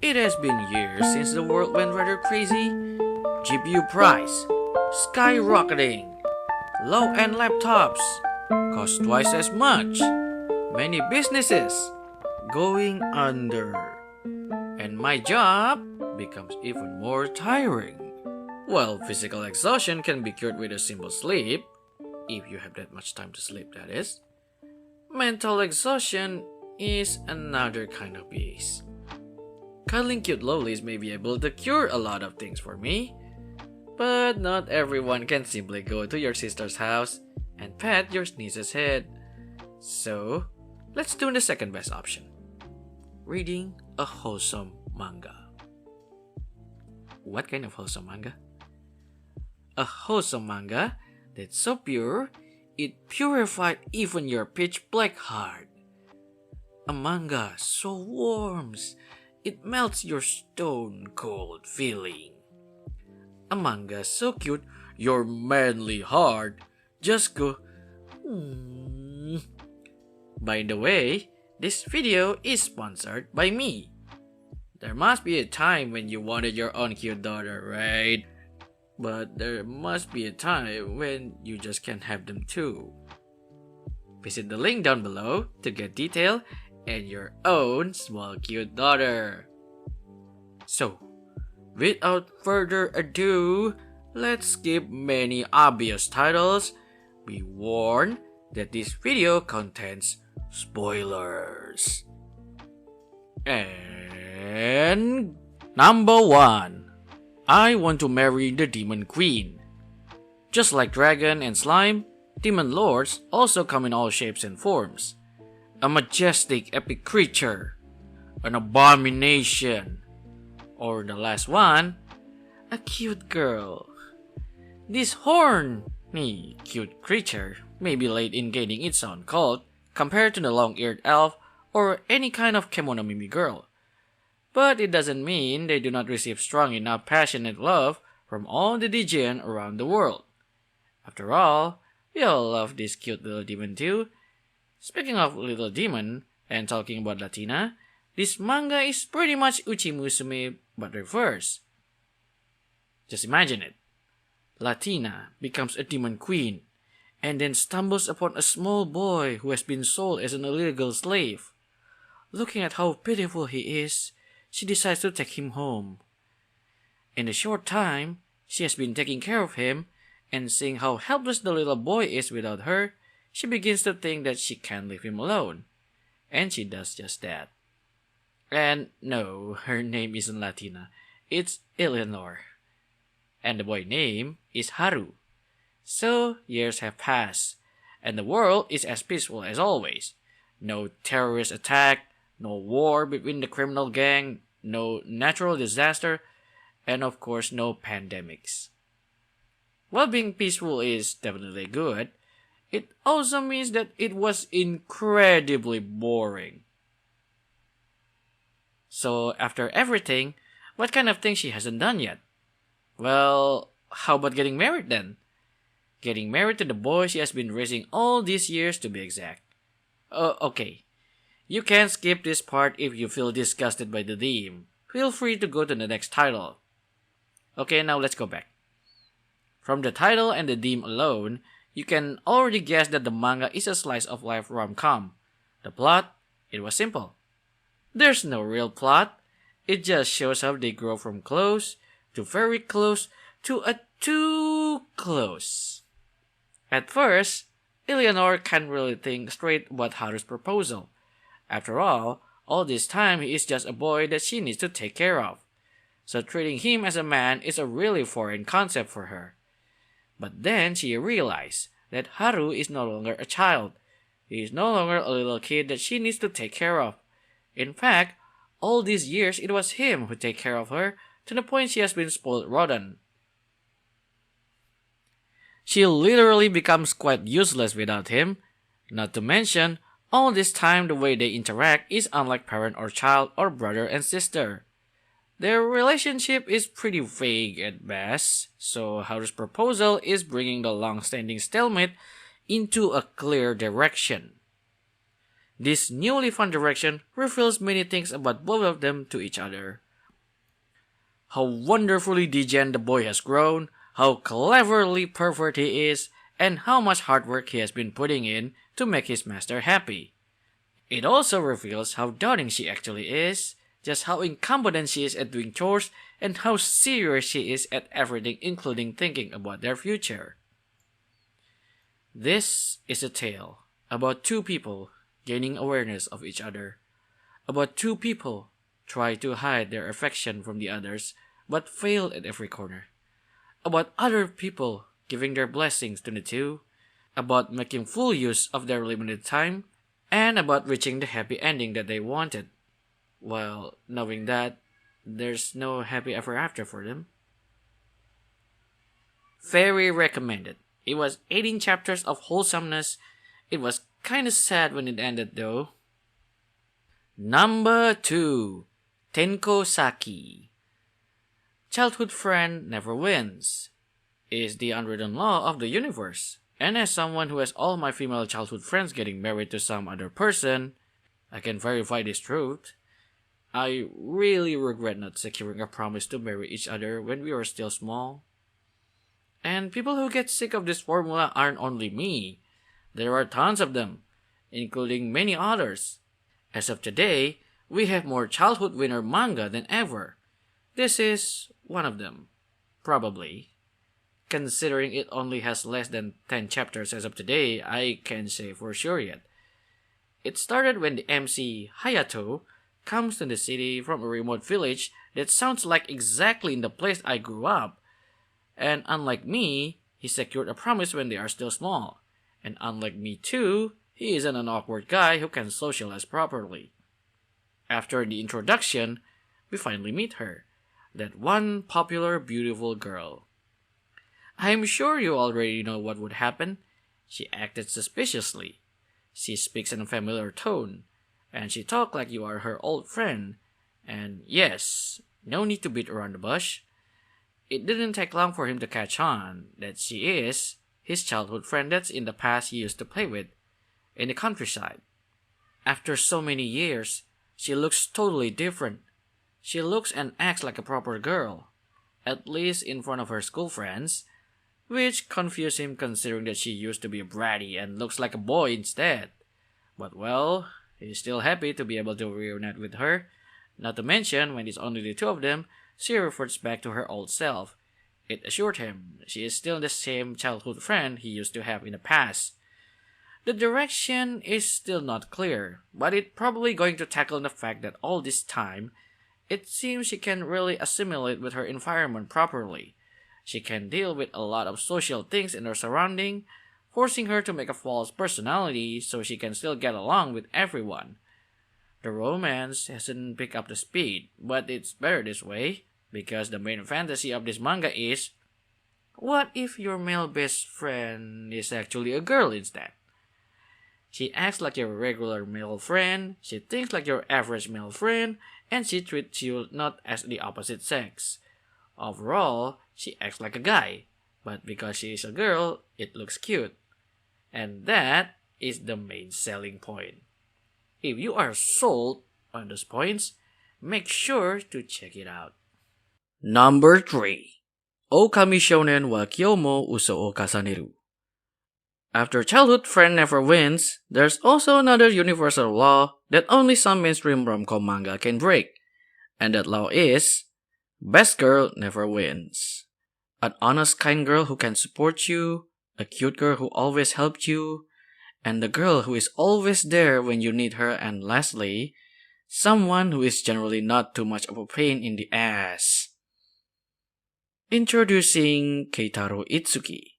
It has been years since the world went rather crazy. GPU price skyrocketing. Low-end laptops cost twice as much. Many businesses going under. And my job becomes even more tiring. While physical exhaustion can be cured with a simple sleep, if you have that much time to sleep, that is, mental exhaustion is another kind of beast. Cuddling cute lollies may be able to cure a lot of things for me, but not everyone can simply go to your sister's house and pat your niece's head. So, let's do the second best option. Reading a wholesome manga. What kind of wholesome manga? A wholesome manga that's so pure, it purified even your pitch black heart. A manga so warms, it melts your stone cold feeling. A manga so cute, your manly heart just go By the way, this video is sponsored by me. There must be a time when you wanted your own cute daughter, right? But there must be a time when you just can't have them too. Visit the link down below to get detail and your own small cute daughter. So, without further ado, let's skip many obvious titles. Be warned that this video contains spoilers. And number 1. I Want to Marry the Demon Queen. Just like dragon and slime, demon lords also come in all shapes and forms. A majestic epic creature, an abomination, or the last one, a cute girl. This horny cute creature may be late in gaining its own cult compared to the long-eared elf or any kind of kemono mimi girl. But it doesn't mean they do not receive strong enough passionate love from all the Dijin around the world. After all, we all love this cute little demon too. Speaking of little demon, and talking about Latina, this manga is pretty much Uchi Musume but reverse. Just imagine it. Latina becomes a demon queen, and then stumbles upon a small boy who has been sold as an illegal slave. Looking at how pitiful he is, she decides to take him home. In a short time, she has been taking care of him, and seeing how helpless the little boy is without her, she begins to think that she can't leave him alone. And she does just that. And no, her name isn't Latina, it's Eleanor. And the boy's name is Haru. So, years have passed, and the world is as peaceful as always. No terrorist attack, no war between the criminal gang, no natural disaster, and of course no pandemics. While being peaceful is definitely good, it also means that it was incredibly boring. So after everything, what kind of thing she hasn't done yet? Well, how about getting married then? Getting married to the boy she has been raising all these years to be exact. Okay. You can skip this part if you feel disgusted by the theme. Feel free to go to the next title. Okay, now let's go back. From the title and the theme alone, you can already guess that the manga is a slice of life rom-com. The plot, it was simple. There's no real plot. It just shows how they grow from close to very close to a too close. At first, Eleanor can't really think straight about Haru's proposal. After all this time he is just a boy that she needs to take care of. So treating him as a man is a really foreign concept for her. But then she realized that Haru is no longer a child. He is no longer a little kid that she needs to take care of. In fact, all these years it was him who take care of her, to the point she has been spoiled rotten. She literally becomes quite useless without him. Not to mention, all this time the way they interact is unlike parent or child or brother and sister. Their relationship is pretty vague at best, so Haru's proposal is bringing the long-standing stalemate into a clear direction. This newly found direction reveals many things about both of them to each other. how wonderfully degen the boy has grown, how cleverly pervert he is, and how much hard work he has been putting in to make his master happy. It also reveals how doting she actually is, just how incompetent she is at doing chores, and how serious she is at everything, including thinking about their future. This is a tale about two people gaining awareness of each other, about two people trying to hide their affection from the others but fail at every corner, about other people giving their blessings to the two, about making full use of their limited time, and about reaching the happy ending that they wanted, while knowing that there's no happy ever after for them. Very recommended. It was 18 chapters of wholesomeness. It was kinda sad when it ended though. Number 2. Tenkosaki. Childhood friend never wins is the unwritten law of the universe. And as someone who has all my female childhood friends getting married to some other person, I can verify this truth. I really regret not securing a promise to marry each other when we were still small. And people who get sick of this formula aren't only me. There are tons of them, including many others. As of today, we have more childhood winner manga than ever. This is one of them. Probably. Considering it only has less than 10 chapters as of today, I can't say for sure yet. It started when the MC, Hayato, comes to the city from a remote village that sounds like exactly in the place I grew up. And unlike me, he secured a promise when they are still small. And unlike me too, he isn't an awkward guy who can socialize properly. After the introduction, we finally meet her. That one popular, beautiful girl. I'm sure you already know what would happen. She acted suspiciously. She speaks in a familiar tone. And she talked like you are her old friend. And yes, no need to beat around the bush. It didn't take long for him to catch on that she is his childhood friend that's in the past he used to play with in the countryside. After so many years, she looks totally different. She looks and acts like a proper girl, at least in front of her school friends, which confused him considering that she used to be bratty and looks like a boy instead. But well, he's still happy to be able to reunite with her. Not to mention, when it's only the two of them, she reverts back to her old self. It assured him she is still the same childhood friend he used to have in the past. The direction is still not clear, but it's probably going to tackle the fact that all this time, it seems she can really assimilate with her environment properly. She can deal with a lot of social things in her surrounding, forcing her to make a false personality so she can still get along with everyone. The romance hasn't picked up the speed, but it's better this way, because the main fantasy of this manga is, what if your male best friend is actually a girl instead? She acts like your regular male friend, she thinks like your average male friend, and she treats you not as the opposite sex. Overall, she acts like a guy, but because she is a girl, it looks cute. And that is the main selling point. If you are sold on those points, make sure to check it out. Number 3. Ookami Shounen wa Kyomo Uso o Kasaneru. After childhood friend never wins, there's also another universal law that only some mainstream rom-com manga can break. And that law is, best girl never wins. An honest, kind girl who can support you, a cute girl who always helped you, and the girl who is always there when you need her, and lastly, someone who is generally not too much of a pain in the ass. Introducing Keitaro Itsuki,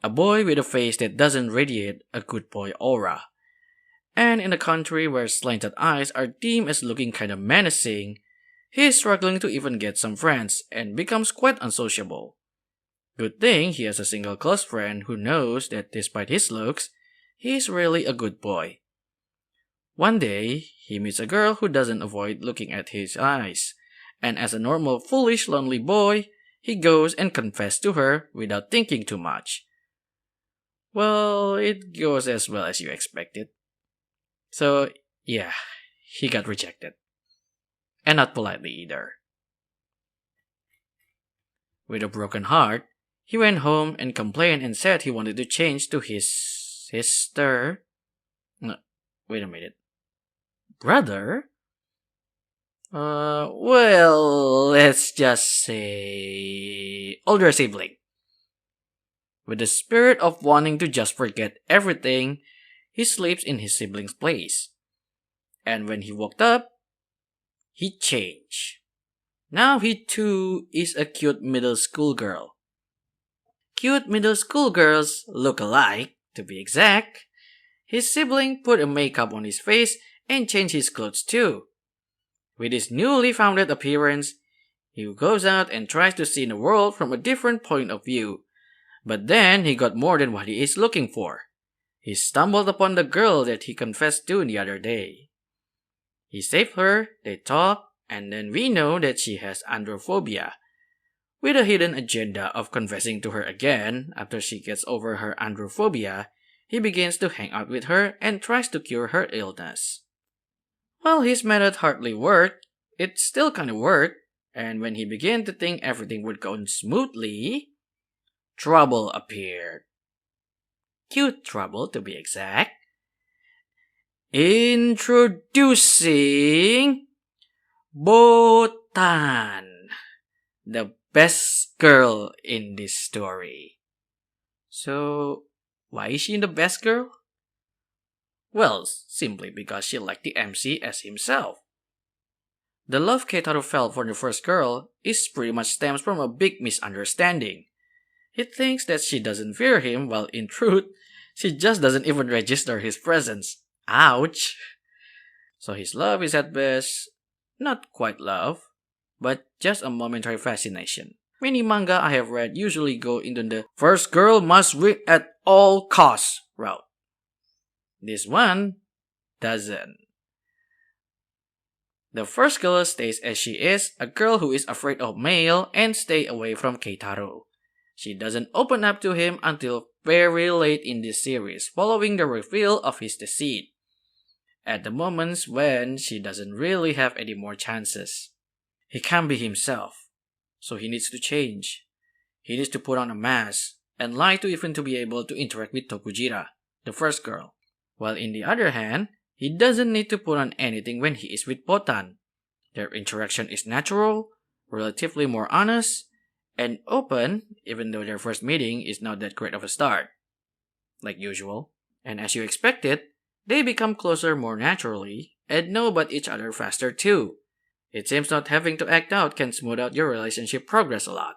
a boy with a face that doesn't radiate a good boy aura. And in a country where slanted eyes are deemed as looking kinda menacing, he is struggling to even get some friends and becomes quite unsociable. Good thing he has a single close friend who knows that despite his looks, he is really a good boy. One day, he meets a girl who doesn't avoid looking at his eyes, and as a normal, foolish, lonely boy, he goes and confesses to her without thinking too much. Well, it goes as well as you expected. So, yeah, he got rejected. And not politely either. With a broken heart, he went home and complained and said he wanted to change to his sister. No, wait a minute. Brother? Well, let's just say older sibling. With the spirit of wanting to just forget everything, he sleeps in his sibling's place. And when he woke up, he changed. Now he too is a cute middle school girl. Cute middle school girls look alike, to be exact. His sibling put a makeup on his face and changed his clothes too. With his newly founded appearance, he goes out and tries to see the world from a different point of view. But then he got more than what he is looking for. He stumbled upon the girl that he confessed to the other day. He saved her, they talk, and then we know that she has androphobia. With a hidden agenda of confessing to her again after she gets over her androphobia, he begins to hang out with her and tries to cure her illness. While his method hardly worked, it still kinda worked, and when he began to think everything would go smoothly, trouble appeared. Cute trouble, to be exact. Introducing Botan, the best girl in this story. So, why is she the best girl? Well, simply because she liked the MC as himself. The love Keitaro felt for the first girl is pretty much stems from a big misunderstanding. He thinks that she doesn't fear him, while in truth, she just doesn't even register his presence. Ouch! So his love is at best not quite love, but just a momentary fascination. Many manga I have read usually go into the first girl must win at all costs route. This one doesn't. The first girl stays as she is, a girl who is afraid of male and stay away from Keitaro. She doesn't open up to him until very late in this series, following the reveal of his deceit. At the moments when she doesn't really have any more chances. He can't be himself, so he needs to change. He needs to put on a mask and lie to even to be able to interact with Tokujira, the first girl. While in the other hand, he doesn't need to put on anything when he is with Botan. Their interaction is natural, relatively more honest, and open, even though their first meeting is not that great of a start. Like usual. And as you expected, they become closer more naturally, and know about each other faster too. It seems not having to act out can smooth out your relationship progress a lot.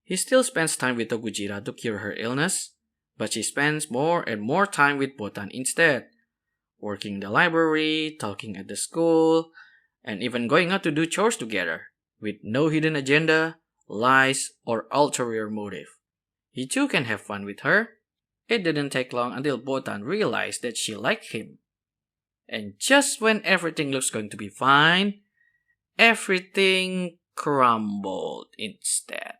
He still spends time with Tokujira to cure her illness, but she spends more and more time with Botan instead, working in the library, talking at the school, and even going out to do chores together, with no hidden agenda, lies, or ulterior motive. He too can have fun with her. It didn't take long until Botan realized that she liked him. And just when everything looks going to be fine, everything crumbled instead.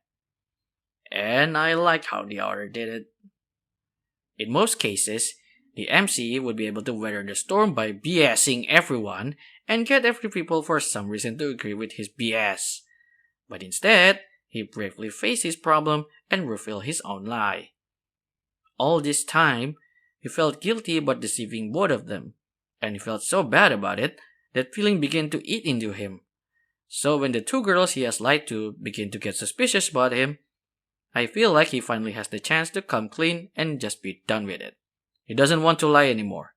And I like how the author did it. In most cases, the MC would be able to weather the storm by BSing everyone and get every people for some reason to agree with his BS. But instead, he bravely faced his problem and revealed his own lie. All this time, he felt guilty about deceiving both of them, and he felt so bad about it that feeling began to eat into him. So when the two girls he has lied to begin to get suspicious about him, I feel like he finally has the chance to come clean and just be done with it. He doesn't want to lie anymore.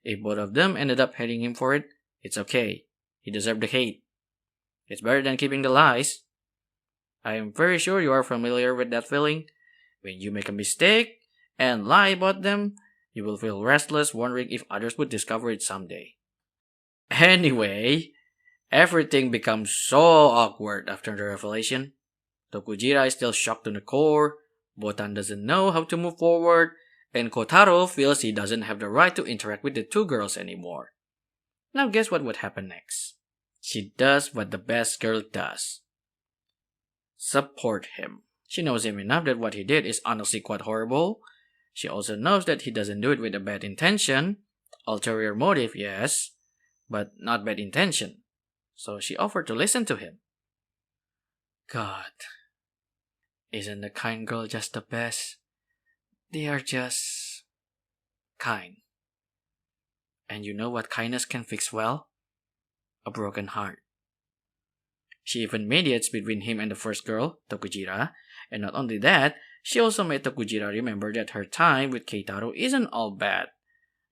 If both of them ended up hating him for it, it's okay. He deserved the hate. It's better than keeping the lies. I am very sure you are familiar with that feeling. When you make a mistake and lie about them, you will feel restless wondering if others would discover it someday. Anyway, everything becomes so awkward after the revelation. Tokujira is still shocked to the core, Botan doesn't know how to move forward, and Kotaro feels he doesn't have the right to interact with the two girls anymore. Now guess what would happen next? She does what the best girl does. Support him. She knows him enough that what he did is honestly quite horrible. She also knows that he doesn't do it with a bad intention. Ulterior motive, yes, but not bad intention. So she offered to listen to him. God, Isn't the kind girl just the best? They are just kind. And you know what kindness can fix well? A broken heart. She even mediates between him and the first girl, Tokujira, and not only that, she also made Tokujira remember that her time with Keitaro isn't all bad.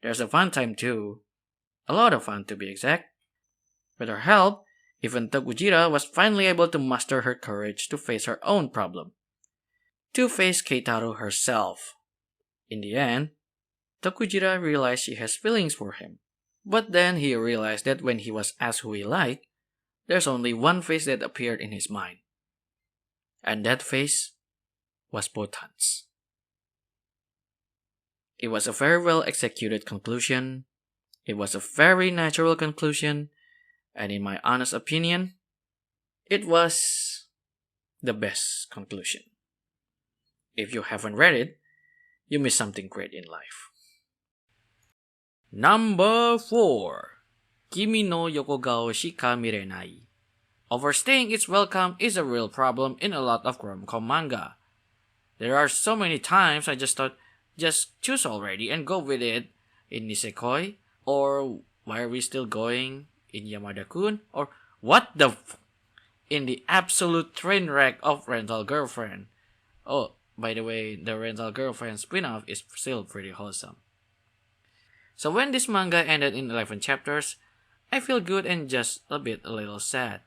There's a fun time too. A lot of fun to be exact. With her help, even Tokujira was finally able to muster her courage to face her own problem. To face Keitaro herself. In the end, Tokujira realized she has feelings for him. But then he realized that when he was asked who he liked, there's only one face that appeared in his mind. And that face was Botan's. It was a very well executed conclusion. It was a very natural conclusion. And in my honest opinion, it was the best conclusion. If you haven't read it, you missed something great in life. Number 4. Kimi no Yokogao shika mirenai. Overstaying its welcome is a real problem in a lot of rom-com manga. There are so many times I just thought, just choose already and go with it in Isekai, or Why Are We Still Going in Yamada-kun, or what the in the absolute train wreck of Rental Girlfriend. Oh, by the way, the Rental Girlfriend spin-off is still pretty wholesome. So when this manga ended in 11 chapters, I feel good and just a little sad.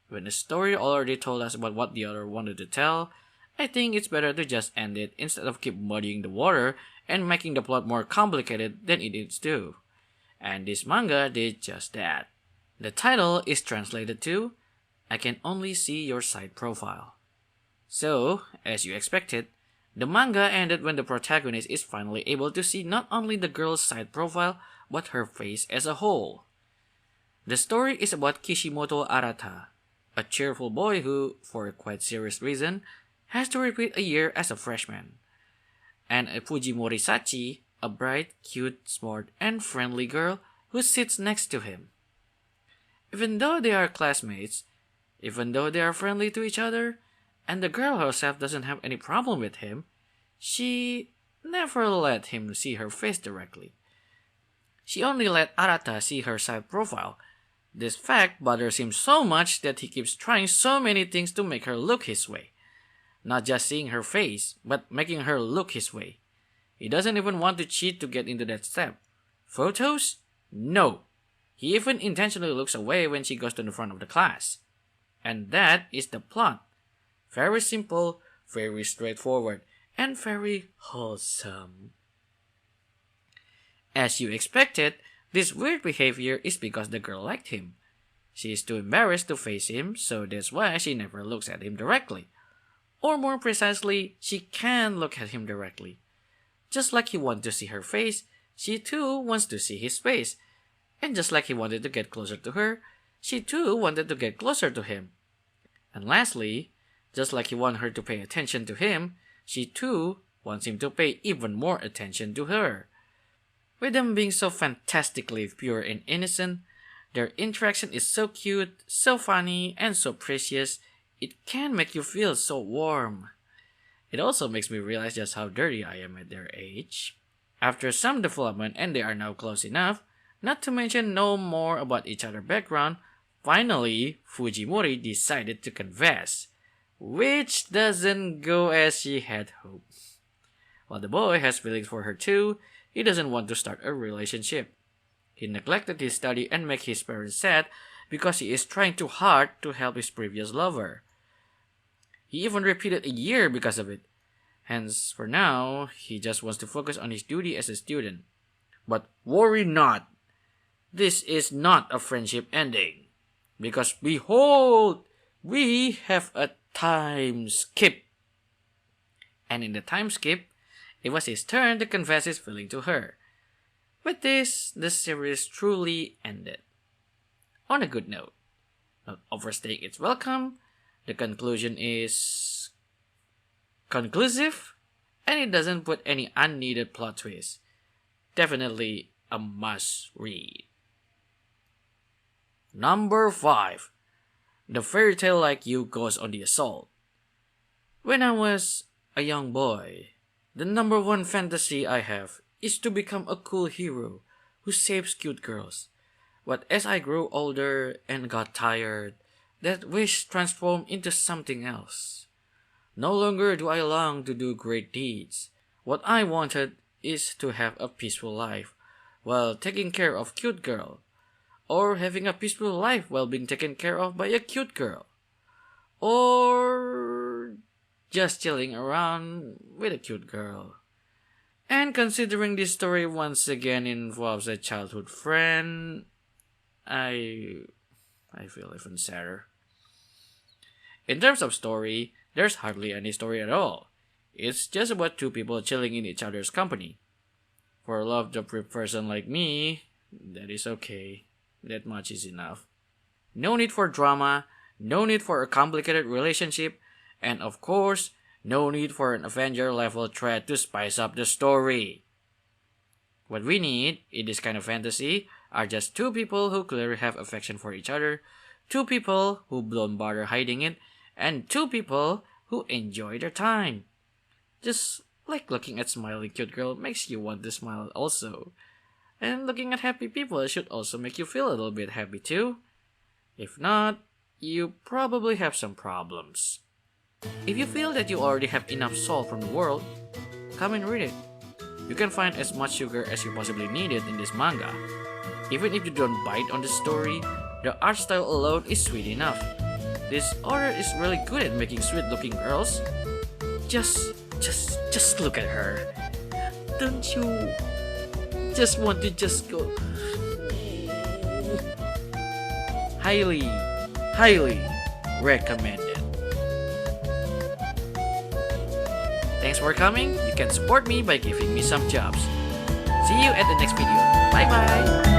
When the story already told us about what the author wanted to tell, I think it's better to just end it instead of keep muddying the water and making the plot more complicated than it needs to. And this manga did just that. The title is translated to, I Can Only See Your Side Profile. So, as you expected, the manga ended when the protagonist is finally able to see not only the girl's side profile, but her face as a whole. The story is about Kishimoto Arata, a cheerful boy who, for a quite serious reason, has to repeat a year as a freshman, and a Fujimori Sachi, a bright, cute, smart, and friendly girl who sits next to him. Even though they are classmates, even though they are friendly to each other, and the girl herself doesn't have any problem with him, she never let him see her face directly. She only let Arata see her side profile. This fact bothers him so much that he keeps trying so many things to make her look his way. Not just seeing her face, but making her look his way. He doesn't even want to cheat to get into that step. Photos? No. He even intentionally looks away when she goes to the front of the class. And that is the plot. Very simple, very straightforward, and very wholesome. As you expected, this weird behavior is because the girl liked him. She is too embarrassed to face him, so that's why she never looks at him directly. Or more precisely, she can look at him directly. Just like he wanted to see her face, she too wants to see his face. And just like he wanted to get closer to her, she too wanted to get closer to him. And lastly, just like he wanted her to pay attention to him, she too wants him to pay even more attention to her. With them being so fantastically pure and innocent, their interaction is so cute, so funny, and so precious, it can make you feel so warm. It also makes me realize just how dirty I am at their age. After some development and they are now close enough, not to mention know more about each other's background, finally, Fujimori decided to confess, which doesn't go as she had hoped. While the boy has feelings for her too, he doesn't want to start a relationship. He neglected his study and made his parents sad because he is trying too hard to help his previous lover. He even repeated a year because of it. Hence, for now, he just wants to focus on his duty as a student. But worry not. This is not a friendship ending. Because behold, we have a time skip. And in the time skip, it was his turn to confess his feeling to her. With this, the series truly ended. On a good note, not overstaying its welcome, the conclusion is conclusive, and it doesn't put any unneeded plot twists. Definitely a must read. Number 5. The Fairy Tale Like You goes on the assault. When I was a young boy, the number one fantasy I have is to become a cool hero who saves cute girls. But as I grew older and got tired, that wish transformed into something else. No longer do I long to do great deeds. What I wanted is to have a peaceful life while taking care of cute girl, or having a peaceful life while being taken care of by a cute girl, or just chilling around with a cute girl. And considering this story once again involves a childhood friend, I feel even sadder. In terms of story, there's hardly any story at all. It's just about two people chilling in each other's company. For a love-deprived person like me, that is okay. That much is enough. No need for drama, no need for a complicated relationship, and of course, no need for an Avenger-level threat to spice up the story. What we need in this kind of fantasy are just two people who clearly have affection for each other, two people who don't bother hiding it, and two people who enjoy their time. Just like looking at smiling cute girl makes you want to smile also. And looking at happy people should also make you feel a little bit happy too. If not, you probably have some problems. If you feel that you already have enough salt from the world, come and read it. You can find as much sugar as you possibly needed in this manga. Even if you don't bite on the story, the art style alone is sweet enough. This author is really good at making sweet looking girls. Just look at her. Don't you just want to just go? Highly recommended. Thanks for coming. You can support me by giving me some jobs. See you at the next video. Bye bye.